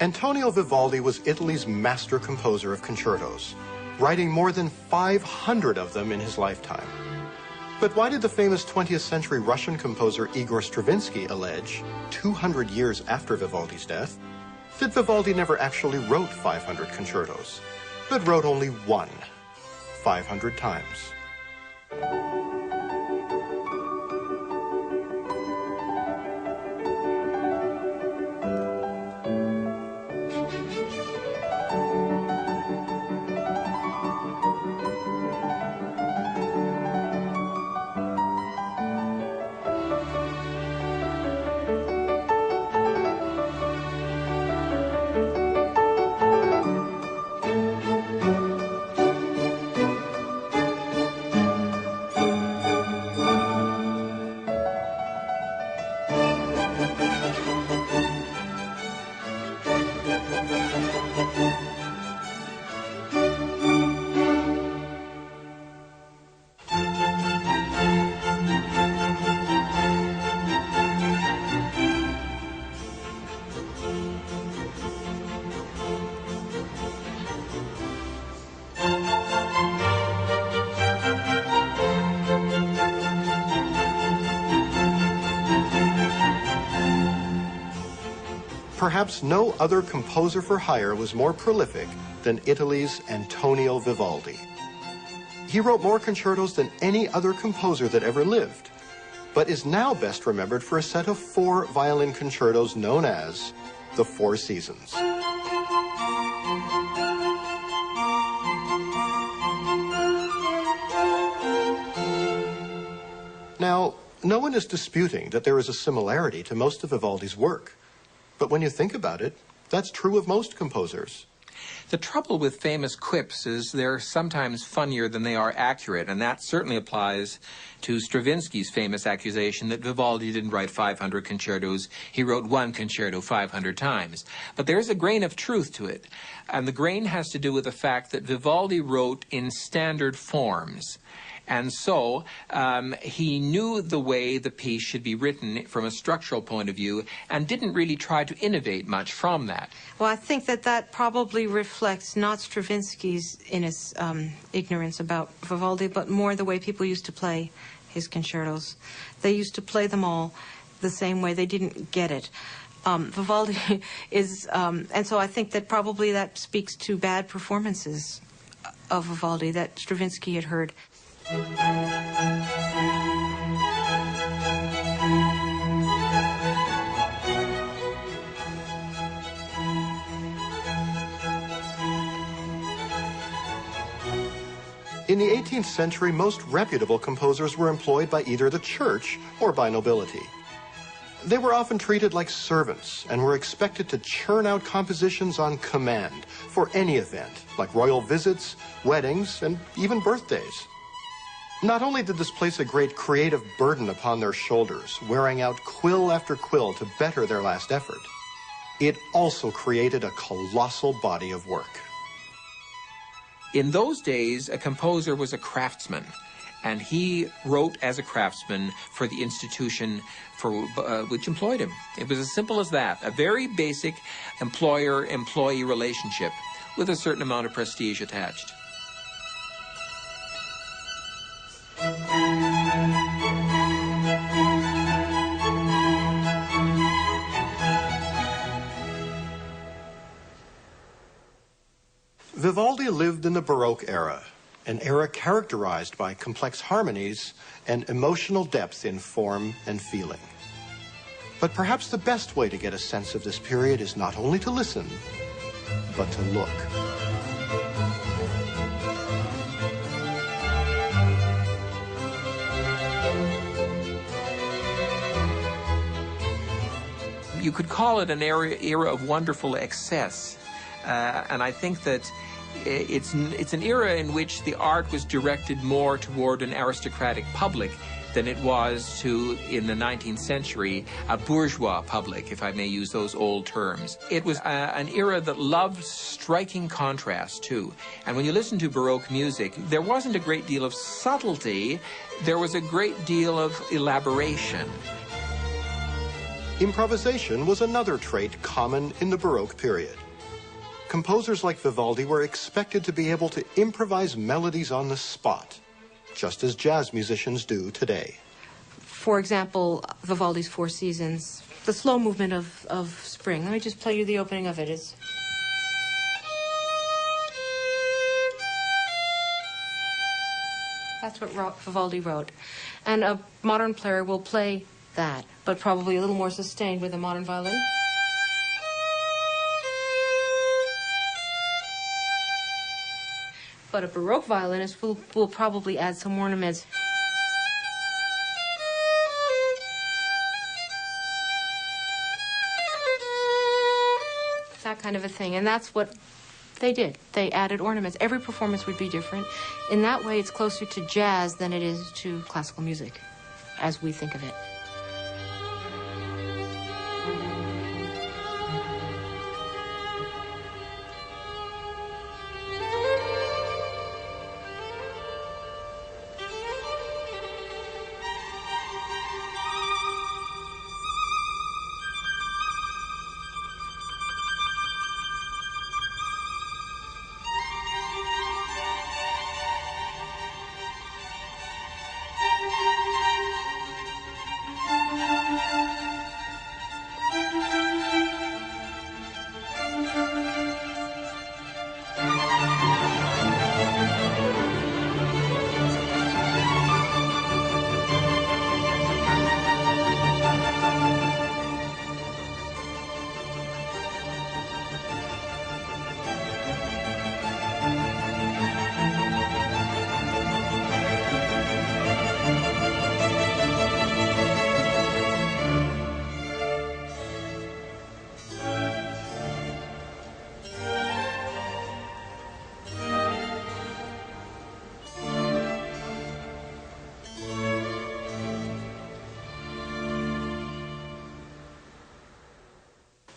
Antonio Vivaldi was Italy's master composer of concertos, writing more than 500 of them in his lifetime. But why did the famous 20th century Russian composer Igor Stravinsky allege, 200 years after Vivaldi's death, that Vivaldi never actually wrote 500 concertos, but wrote only one, 500 times? Perhaps no other composer for hire was more prolific than Italy's Antonio Vivaldi. He wrote more concertos than any other composer that ever lived, but is now best remembered for a set of 4 violin concertos known as the Four Seasons. Now, no one is disputing that there is a similarity to most of Vivaldi's work. But when you think about it, that's true of most composers. The trouble with famous quips is they're sometimes funnier than they are accurate, and that certainly applies to Stravinsky's famous accusation that Vivaldi didn't write 500 concertos, he wrote one concerto 500 times. But there's a grain of truth to it, and the grain has to do with the fact that Vivaldi wrote in standard forms. And so he knew the way the piece should be written from a structural point of view and didn't really try to innovate much from that. Well, I think that that probably reflects not Stravinsky's ignorance about Vivaldi, but more the way people used to play his concertos. They used to play them all the same way. They didn't get it. Vivaldi is, and so I think that probably that speaks to bad performances of Vivaldi that Stravinsky had heard. In the 18th century, most reputable composers were employed by either the church or by nobility. They were often treated like servants and were expected to churn out compositions on command for any event, like royal visits, weddings, and even birthdays. Not only did this place a great creative burden upon their shoulders, wearing out quill after quill to better their last effort, it also created a colossal body of work. In those days, a composer was a craftsman, and he wrote as a craftsman for the institution which employed him. It was as simple as that, a very basic employer-employee relationship with a certain amount of prestige attached. Vivaldi lived in the Baroque era, an era characterized by complex harmonies and emotional depth in form and feeling. But perhaps the best way to get a sense of this period is not only to listen, but to look. You could call it an era of wonderful excess, and I think that it's an era in which the art was directed more toward an aristocratic public than it was to, in the 19th century, a bourgeois public, if I may use those old terms. It was an era that loved striking contrast, too. And when you listen to Baroque music, there wasn't a great deal of subtlety, there was a great deal of elaboration. Improvisation was another trait common in the Baroque period. Composers like Vivaldi were expected to be able to improvise melodies on the spot, just as jazz musicians do today. For example, Vivaldi's Four Seasons, the slow movement of spring. Let me just play you the opening of it. That's what Vivaldi wrote. And a modern player will play that, but probably a little more sustained with a modern violin. But a Baroque violinist will probably add some ornaments. That kind of a thing. And that's what they did. They added ornaments. Every performance would be different. In that way, it's closer to jazz than it is to classical music, as we think of it.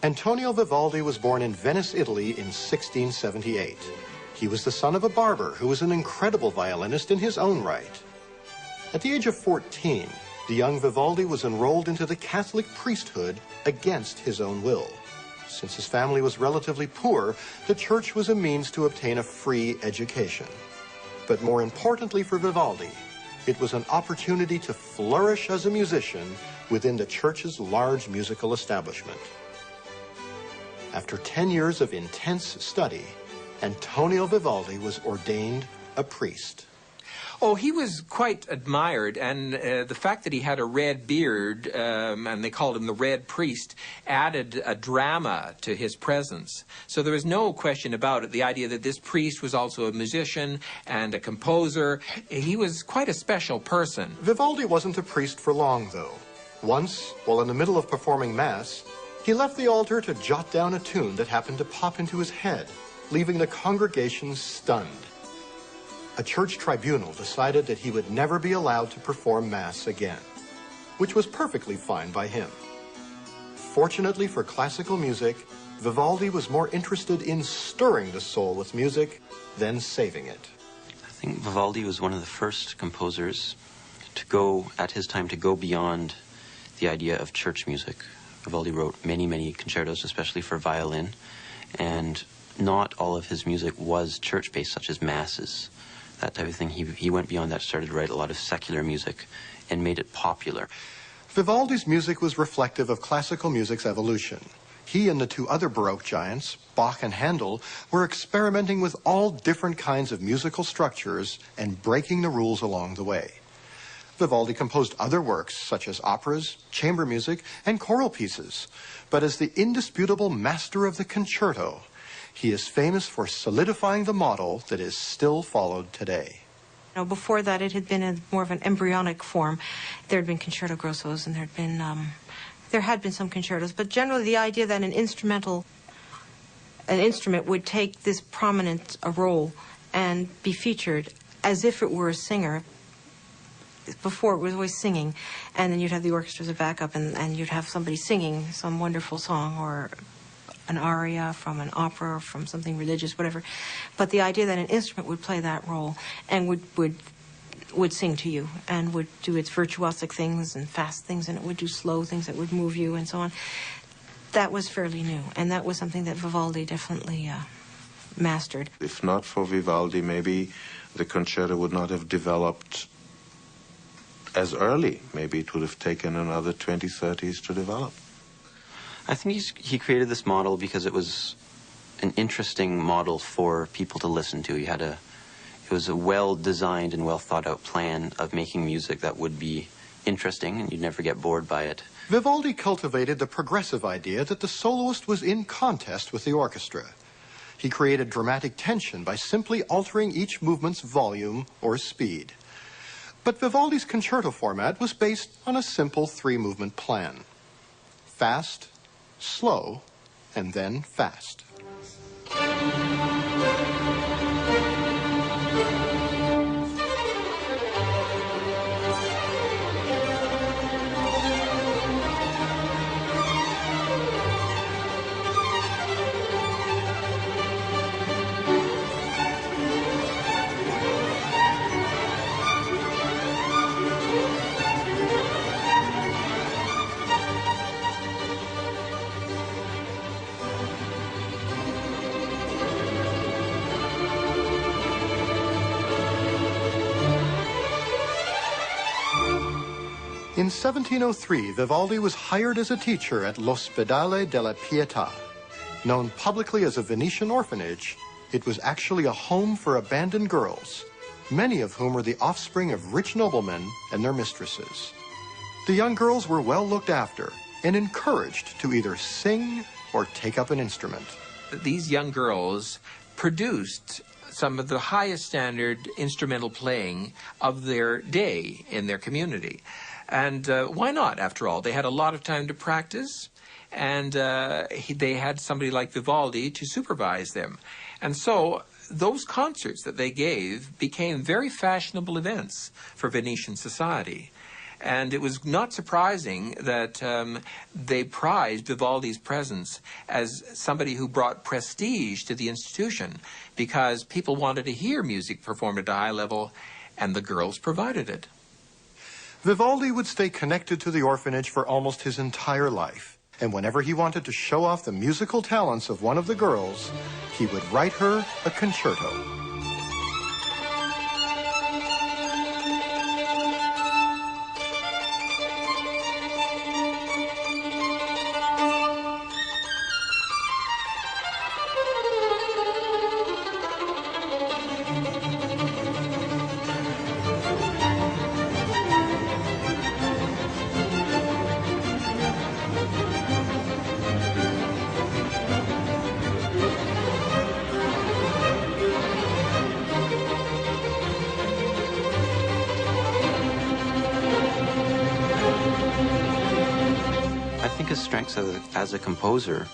Antonio Vivaldi was born in Venice, Italy in 1678. He was the son of a barber who was an incredible violinist in his own right. At the age of 14, the young Vivaldi was enrolled into the Catholic priesthood against his own will. Since his family was relatively poor, the church was a means to obtain a free education. But more importantly for Vivaldi, it was an opportunity to flourish as a musician within the church's large musical establishment. After 10 years of intense study, Antonio Vivaldi was ordained a priest. Oh, he was quite admired, and the fact that he had a red beard, and they called him the Red Priest, added a drama to his presence. So there was no question about it, the idea that this priest was also a musician and a composer. He was quite a special person. Vivaldi wasn't a priest for long, though. Once, while in the middle of performing Mass, he left the altar to jot down a tune that happened to pop into his head, leaving the congregation stunned. A church tribunal decided that he would never be allowed to perform Mass again, which was perfectly fine by him. Fortunately for classical music, Vivaldi was more interested in stirring the soul with music than saving it. I think Vivaldi was one of the first composers to go, at his time, to go beyond the idea of church music. Vivaldi wrote many, many concertos, especially for violin, and not all of his music was church-based, such as masses, that type of thing. He went beyond that, started to write a lot of secular music, and made it popular. Vivaldi's music was reflective of classical music's evolution. He and the two other Baroque giants, Bach and Handel, were experimenting with all different kinds of musical structures and breaking the rules along the way. Vivaldi composed other works, such as operas, chamber music, and choral pieces. But as the indisputable master of the concerto, he is famous for solidifying the model that is still followed today. Before that, it had been in more of an embryonic form. There had been concerto grossos, and there had been some concertos. But generally, the idea that an instrument would take this prominent role and be featured as if it were a singer. Before, it was always singing, and then you'd have the orchestra as a backup, and you'd have somebody singing some wonderful song or an aria from an opera or from something religious, whatever. But the idea that an instrument would play that role and would would sing to you and would do its virtuosic things and fast things, and it would do slow things that would move you and so on. That was fairly new, and that was something that Vivaldi definitely mastered. If not for Vivaldi, maybe the concerto would not have developed as early. Maybe it would have taken another 20, 30s to develop. I think he created this model because it was an interesting model for people to listen to. It was a well-designed and well-thought-out plan of making music that would be interesting, and you'd never get bored by it. Vivaldi cultivated the progressive idea that the soloist was in contest with the orchestra. He created dramatic tension by simply altering each movement's volume or speed. But Vivaldi's concerto format was based on a simple three-movement plan: fast, slow, and then fast. In 1703, Vivaldi was hired as a teacher at l'Ospedale della Pietà. Known publicly as a Venetian orphanage, it was actually a home for abandoned girls, many of whom were the offspring of rich noblemen and their mistresses. The young girls were well looked after and encouraged to either sing or take up an instrument. These young girls produced some of the highest standard instrumental playing of their day in their community. And why not, after all? They had a lot of time to practice, and they had somebody like Vivaldi to supervise them. And so those concerts that they gave became very fashionable events for Venetian society. And it was not surprising that they prized Vivaldi's presence as somebody who brought prestige to the institution, because people wanted to hear music performed at a high level, and the girls provided it. Vivaldi would stay connected to the orphanage for almost his entire life, and whenever he wanted to show off the musical talents of one of the girls, he would write her a concerto. His strengths as a composer,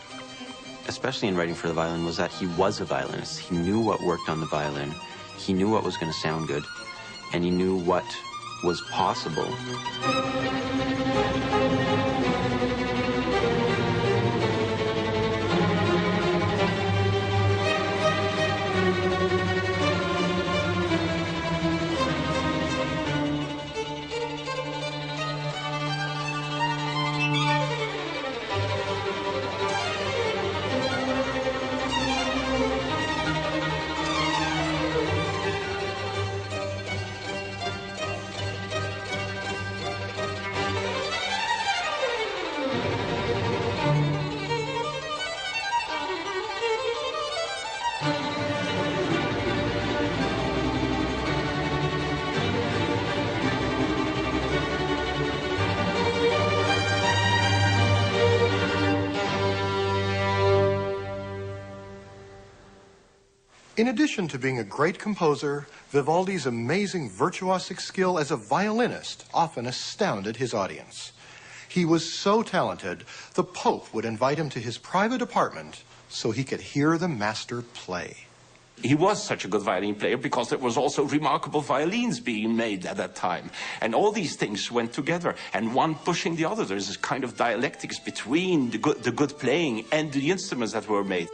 especially in writing for the violin, was that he was a violinist. He knew what worked on the violin, he knew what was going to sound good, and he knew what was possible. In addition to being a great composer, Vivaldi's amazing virtuosic skill as a violinist often astounded his audience. He was so talented, the Pope would invite him to his private apartment so he could hear the master play. He was such a good violin player because there was also remarkable violins being made at that time. And all these things went together, and one pushing the other. There's this kind of dialectics between the good playing and the instruments that were made.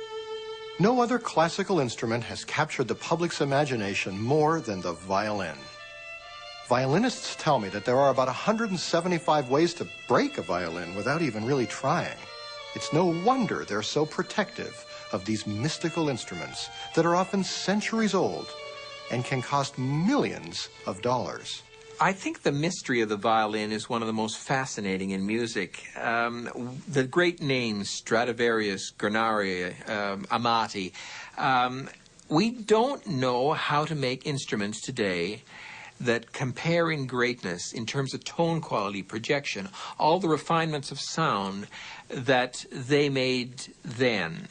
No other classical instrument has captured the public's imagination more than the violin. Violinists tell me that there are about 175 ways to break a violin without even really trying. It's no wonder they're so protective of these mystical instruments that are often centuries old and can cost millions of dollars. I think the mystery of the violin is one of the most fascinating in music. The great names, Stradivarius, Guarneri, Amati, we don't know how to make instruments today that compare in greatness in terms of tone quality, projection, all the refinements of sound that they made then.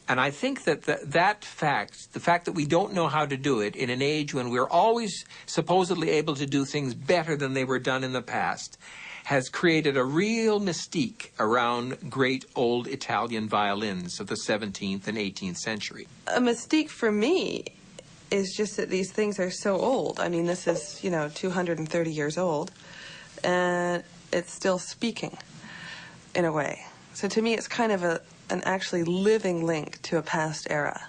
And I think that the fact that we don't know how to do it in an age when we're always supposedly able to do things better than they were done in the past, has created a real mystique around great old Italian violins of the 17th and 18th century. A mystique for me is just that these things are so old. I mean, this is, 230 years old, and it's still speaking in a way. So to me, it's kind of an actually living link to a past era.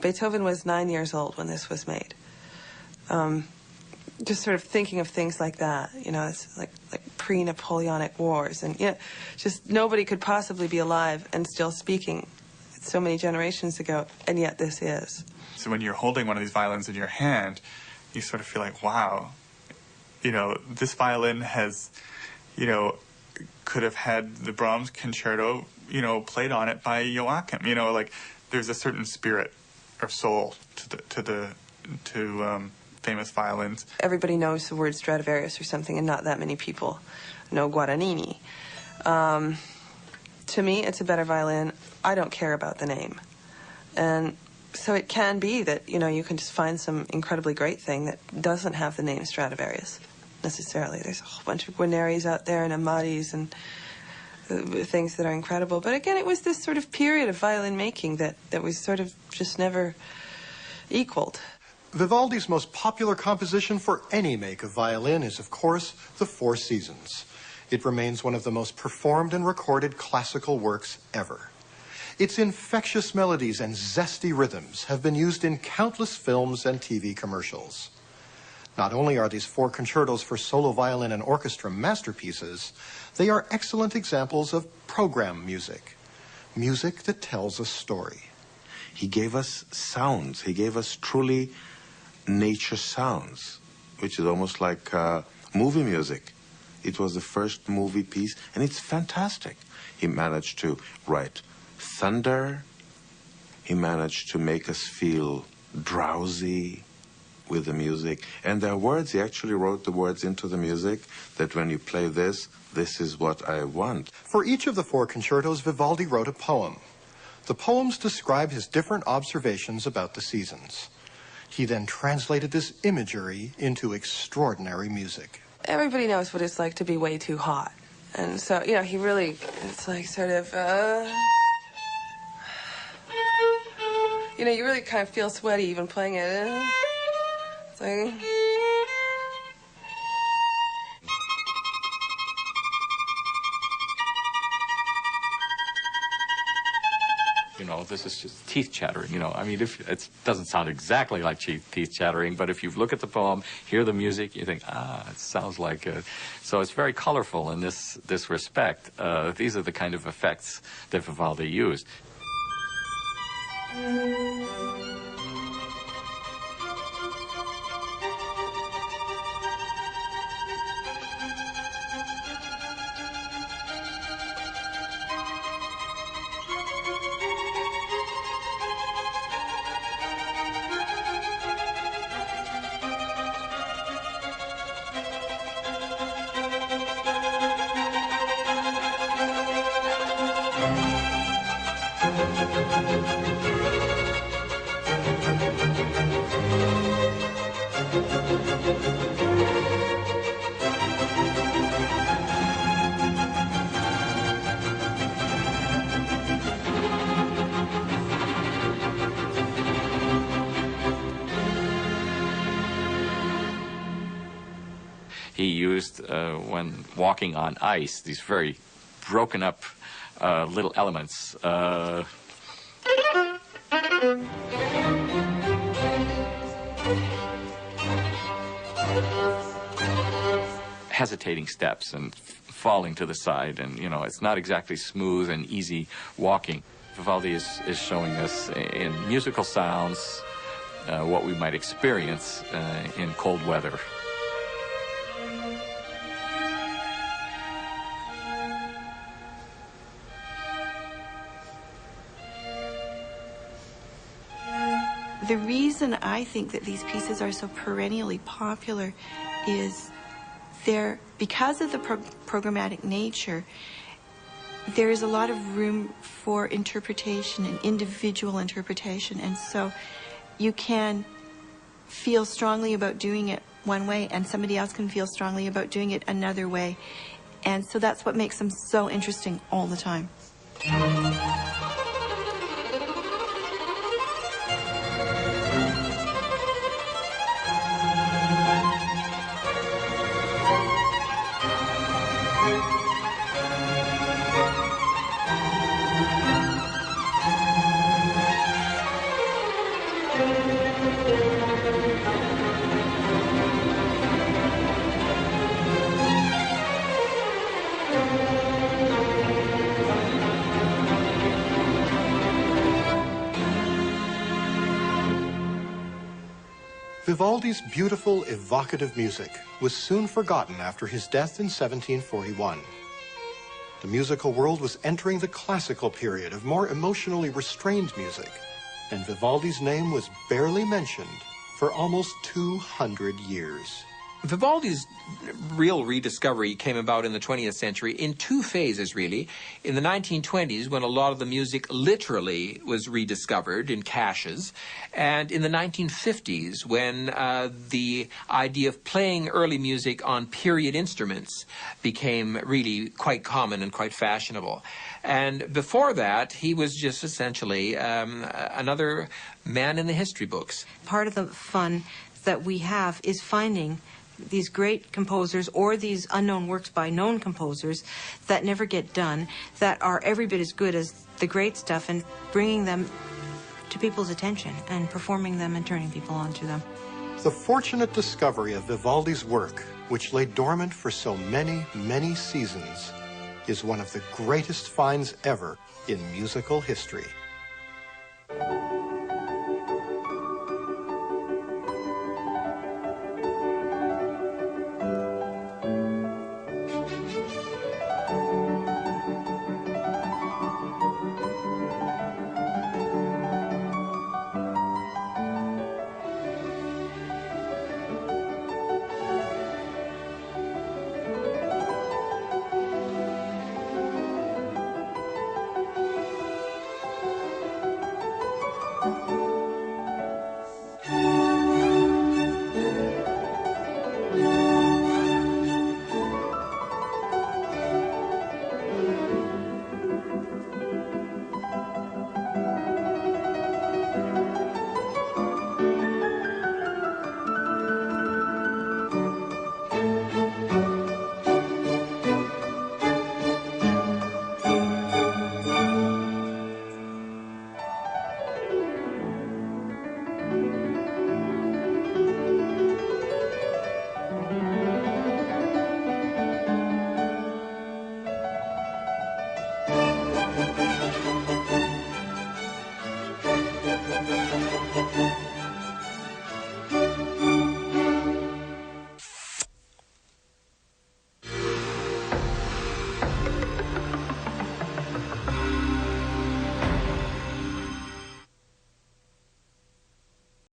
Beethoven was 9 years old when this was made. Just sort of thinking of things like that, it's like pre-Napoleonic wars, and just nobody could possibly be alive and still speaking so many generations ago, and yet this is. So when you're holding one of these violins in your hand, you sort of feel like, wow, this violin has, could have had the Brahms concerto, played on it by Joachim. Like there's a certain spirit or soul to famous violins. Everybody knows the word Stradivarius or something, and not that many people know Guadagnini. To me, it's a better violin. I don't care about the name. And so it can be that, you can just find some incredibly great thing that doesn't have the name Stradivarius, necessarily. There's a whole bunch of Guarneris out there and Amatis and things that are incredible. But again, it was this sort of period of violin making that was sort of just never equaled. Vivaldi's most popular composition for any make of violin is, of course, the Four Seasons. It remains one of the most performed and recorded classical works ever. Its infectious melodies and zesty rhythms have been used in countless films and TV commercials. Not only are these four concertos for solo violin and orchestra masterpieces, they are excellent examples of program music, music that tells a story. He gave us sounds. He gave us truly nature sounds, which is almost like movie music. It was the first movie piece, and it's fantastic. He managed to write thunder. He managed to make us feel drowsy with the music. And there are words, he actually wrote the words into the music, that when you play this, this is what I want. For each of the four concertos, Vivaldi wrote a poem. The poems describe his different observations about the seasons. He then translated this imagery into extraordinary music. Everybody knows what it's like to be way too hot. And so, he really, it's like sort of, you really kind of feel sweaty even playing it. It's like... This is just teeth chattering, I mean, it doesn't sound exactly like teeth chattering, but if you look at the poem, hear the music, you think, it sounds like it. So it's very colorful in this respect. These are the kind of effects that Vivaldi used. He used, when walking on ice, these very broken up little elements. hesitating steps and falling to the side, and it's not exactly smooth and easy walking. Vivaldi is showing us in musical sounds what we might experience in cold weather. The reason I think that these pieces are so perennially popular is because of the programmatic nature, there is a lot of room for interpretation and individual interpretation, and so you can feel strongly about doing it one way and somebody else can feel strongly about doing it another way, and so that's what makes them so interesting all the time. Vivaldi's beautiful, evocative music was soon forgotten after his death in 1741. The musical world was entering the classical period of more emotionally restrained music, and Vivaldi's name was barely mentioned for almost 200 years. Vivaldi's real rediscovery came about in the 20th century in two phases, really. In the 1920s, when a lot of the music literally was rediscovered in caches, and in the 1950s, when the idea of playing early music on period instruments became really quite common and quite fashionable. And before that, he was just essentially another man in the history books. Part of the fun that we have is finding these great composers or these unknown works by known composers that never get done, that are every bit as good as the great stuff, and bringing them to people's attention and performing them and turning people on to them. The fortunate discovery of Vivaldi's work, which lay dormant for so many, many seasons, is one of the greatest finds ever in musical history.